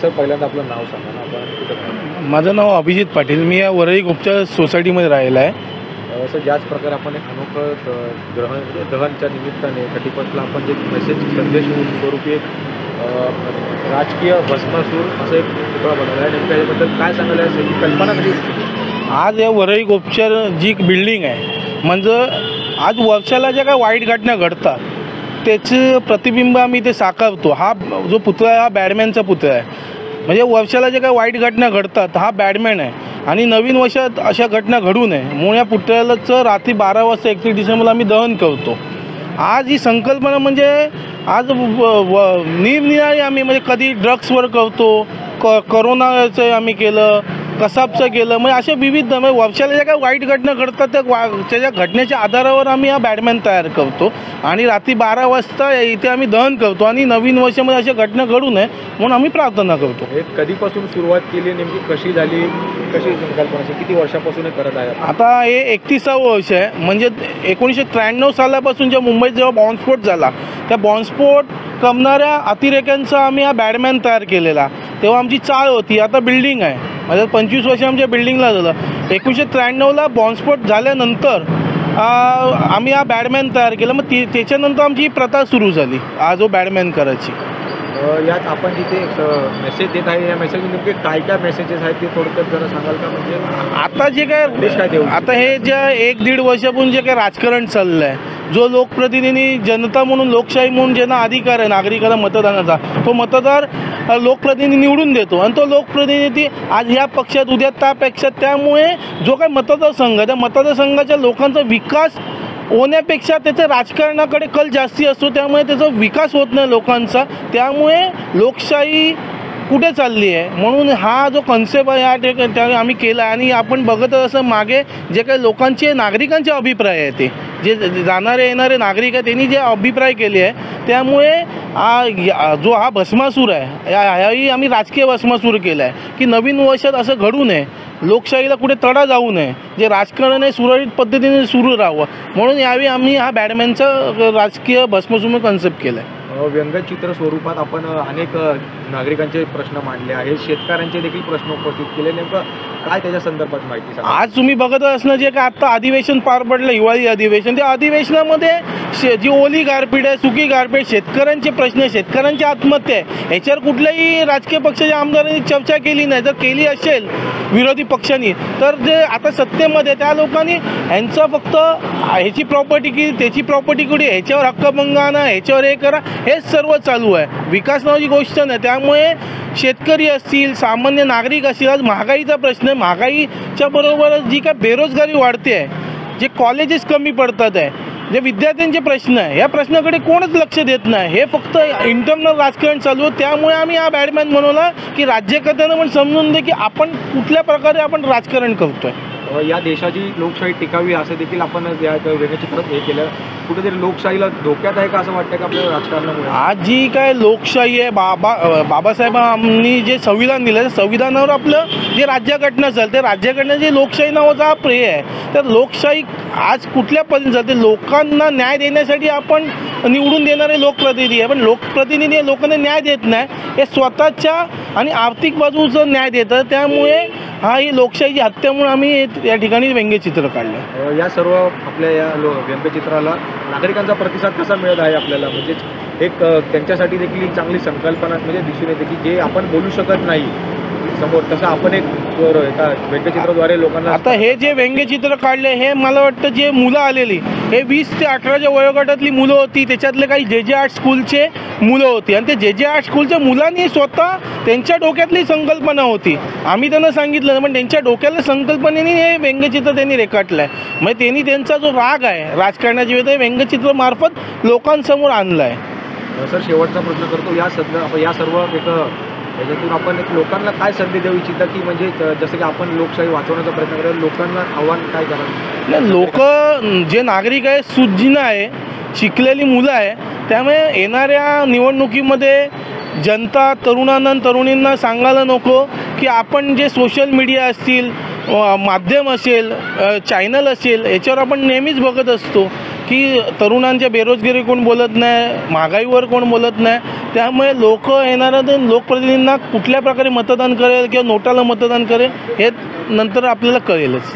Sir पहिल्यांदा आपलं नाव सांगा ना, आपण कुठं? माझं नाव अभिजित पाटील, मी या वरळी गुप्ता सोसायटीमध्ये राहिला आहे. सर ज्याच प्रकारे आपण एक अनोखं दहनच्या निमित्ताने 31ला आपण जे मेसेज संदेश स्वरूपी एक राजकीय भस्मासूर असं एक पुतळा बनवला आहे. नेमकं याबद्दल काय सांगायला आहे, ही कल्पना कशी? आज या वरळी गुप्तचर जी बिल्डिंग आहे, म्हणजे आज वर्षाला ज्या काय वाईट घटना घडतात त्याचं प्रतिबिंब आम्ही ते साकारतो. हा जो पुतळा आहे हा बॅडमॅनचा पुतळा आहे. म्हणजे वर्षाला जे काही वाईट घटना घडतात हा बॅडमॅन आहे आणि नवीन वर्षात अशा घटना घडू नये म्हणून या पुतळ्याचं रात्री 12 वाजता 31 डिसेंबरला आम्ही दहन करतो. आज ही संकल्पना म्हणजे आज निरनिराळी आम्ही म्हणजे कधी ड्रग्सवर करतो, करोनाचं आम्ही केलं, कसाबचं केलं, म्हणजे अशा विविध म्हणजे वर्षाला ज्या काही वाईट घटना घडतात त्याच्या घटनेच्या आधारावर आम्ही हा बॅडमॅन तयार करतो आणि रात्री 12 वाजता इथे आम्ही दहन करतो आणि नवीन वर्षामध्ये अशा घटना घडू नये म्हणून आम्ही प्रार्थना करतो. हे कधीपासून सुरुवात केली, नेमकी कशी झाली, कशी संकल्पना, किती वर्षापासून करत आहे? आता हे 31वे वर्ष आहे. म्हणजे 1993 सालापासून जेव्हा मुंबईत जेव्हा बॉम्बस्फोट झाला त्या बॉम्बस्फोट करणाऱ्या अतिरेक्यांचा आम्ही हा बॅडमॅन तयार केलेला. तेव्हा आमची चाळ होती, आता बिल्डिंग आहे. म्हणजे 25 वर्ष आमच्या बिल्डिंगला झालं. 1993ला बॉम्बस्फोट झाल्यानंतर आम्ही हा बॅडमॅन तयार केला. मग त्याच्यानंतर आमची प्रथा सुरू झाली हा जो बॅडमॅन करायची. यात आपण जिथे मेसेज देत आहे या मेसेज नेमके काय काय मेसेजेस आहेत ते थोडक्यात जरा सांगाल का? म्हणजे आता जे काय आता हे ज्या 1-1.5 वर्षापासून जे काय राजकारण चाललं आहे, जो लोकप्रतिनिधी जनता म्हणून लोकशाही म्हणून ज्यांना अधिकार आहे नागरिकांना मतदानाचा, तो मतदार लोकप्रतिनिधी निवडून देतो आणि तो लोकप्रतिनिधी आज ह्या पक्षात उद्या त्या पक्षात. त्यामुळे जो काही मतदारसंघ त्या मतदारसंघाच्या लोकांचा विकास होण्यापेक्षा त्याच्या राजकारणाकडे कल जास्ती असतो. त्यामुळे त्याचा विकास होत नाही लोकांचा. त्यामुळे लोकशाही कुठे चालली आहे म्हणून हा जो कन्सेप्ट आहे या ठिकाणी आम्ही केला. आणि आपण बघत असं मागे जे काही लोकांचे नागरिकांचे अभिप्राय आहे ते जे जाणारे येणारे नागरिक आहे त्यांनी जे अभिप्राय केले आहे त्यामुळे जो हा भस्मासूर आहे ह्याही आम्ही राजकीय भस्मासूर केला आहे की नवीन वर्षात असं घडू नये, लोकशाहीला कुठे तडा जाऊ नये, जे राजकारण आहे सुरळीत पद्धतीने सुरू राहावं म्हणून यावेळी आम्ही हा बॅडमॅनचा राजकीय भस्मासूर कन्सेप्ट केला आहे. व्यंगचित्र स्वरूपात आपण अनेक नागरिकांचे प्रश्न मांडले आहेत, शेतकऱ्यांचे देखील प्रश्न उपस्थित केले. नेमकं काय त्याच्या संदर्भात माहिती सांगा? आज तुम्ही बघत असणं जे काय आत्ता अधिवेशन पार पडलं, हिवाळी अधिवेशन, त्या अधिवेशनामध्ये जी ओली गारपीट आहे, सुकी गारपीट, शेतकऱ्यांचे प्रश्न, शेतकऱ्यांची आत्महत्या आहे, ह्याच्यावर कुठल्याही राजकीय पक्षाच्या आमदारांनी चर्चा केली नाही. जर केली असेल विरोधी पक्षांनी तर जे आता सत्तेमध्ये त्या लोकांनी ह्यांचं फक्त ह्याची प्रॉपर्टी की त्याची प्रॉपर्टी कुठे, ह्याच्यावर हक्कभंग आणा, ह्याच्यावर हे करा, हेच सर्व चालू आहे. विकास नावाची गोष्ट नाही. त्यामुळे शेतकरी असतील, सामान्य नागरिक असतील, आज महागाईचा प्रश्न आहे. महागाईच्या बरोबरच जी काय बेरोजगारी वाढते आहे, जे कॉलेजेस कमी पडतात आहे, जे विद्यार्थ्यांचे प्रश्न आहे, या प्रश्नाकडे कोणच लक्ष देत नाही. हे फक्त इंटरनल राजकारण चालू आहे. त्यामुळे आम्ही हा बॅडमॅन बनवला की राज्यकर्त्यांना पण समजून दे की आपण कुठल्या प्रकारे आपण राजकारण करतोय. या देशाची लोकशाही टिकावी असं देखील आपण या व्यंगचित्रात हे केलं. कुठेतरी लोकशाहीला धोक्यात आहे का असं वाटतं का आपल्या राजकारणामुळे? आज जी काय लोकशाही आहे, बाबासाहेबांनी जे संविधान दिलं त्या संविधानावर आपलं जे राज्यघटना चालते, त्या राज्यघटना जे लोकशाही नावाचा हा प्रेय आहे. तर लोकशाही आज कुठल्या पद्धतीने चालते, लोकांना न्याय देण्यासाठी आपण निवडून देणारे लोकप्रतिनिधी आहे, पण लोकप्रतिनिधी लोकांना न्याय देत नाही, हे स्वतःच्या आणि आर्थिक बाजूचं न्याय देतं. त्यामुळे हा ही लोकशाहीची हत्या म्हणून आम्ही या ठिकाणी व्यंगचित्र काढलं. या सर्व आपल्या या व्यंगचित्राला नागरिकांचा प्रतिसाद कसा मिळत आहे आपल्याला? म्हणजे एक त्यांच्यासाठी देखील चांगली संकल्पना म्हणजे दिसून येते की जे आपण बोलू शकत नाही समोर, तसं आपण एक एका व्यंगचित्राद्वारे लोकांना आता हे जे व्यंग्यचित्र काढले हे मला वाटतं जे मुलं आलेली हे 20 ते 18च्या वयोगटातली मुलं होती, त्याच्यातले काही जे आर्ट स्कूलचे मुलं होती आणि ते जे आर्ट स्कूलच्या मुलांनी स्वतः त्यांच्या डोक्यातली संकल्पना होती. आम्ही त्यांना सांगितलं पण त्यांच्या डोक्यातल्या संकल्पनेने हे व्यंग्यचित्र त्यांनी रेखाटलं आहे. म्हणजे त्यांनी त्यांचा जो राग आहे राजकारणाच्या वेळी व्यंग्यचित्र मार्फत लोकांसमोर आणला आहे. सर शेवटचा प्रश्न करतो, या सर्व एक याच्यातून आपण एक लोकांना काय संधी देऊ इच्छिता की म्हणजे जसं की आपण लोकशाही वाचवण्याचा प्रयत्न करतो, लोकांना आव्हान काय करावं? नाही, लोक जे नागरिक आहे सुज्ञ आहे, शिकलेली मुलं आहे, त्यामुळे येणाऱ्या निवडणुकीमध्ये जनता तरुणांना तरुणींना सांगायला नको की आपण जे सोशल मीडिया असतील, माध्यम असेल, चॅनल असेल, याच्यावर आपण नेहमीच बघत असतो की तरुणांच्या बेरोजगारी कोण बोलत नाही, महागाईवर कोण बोलत नाही. त्यामुळे लोक येणाऱ्या लोकप्रतिनिधींना कुठल्या प्रकारे मतदान करेल किंवा नोटाला मतदान करेल हे नंतर आपल्याला कळेलच.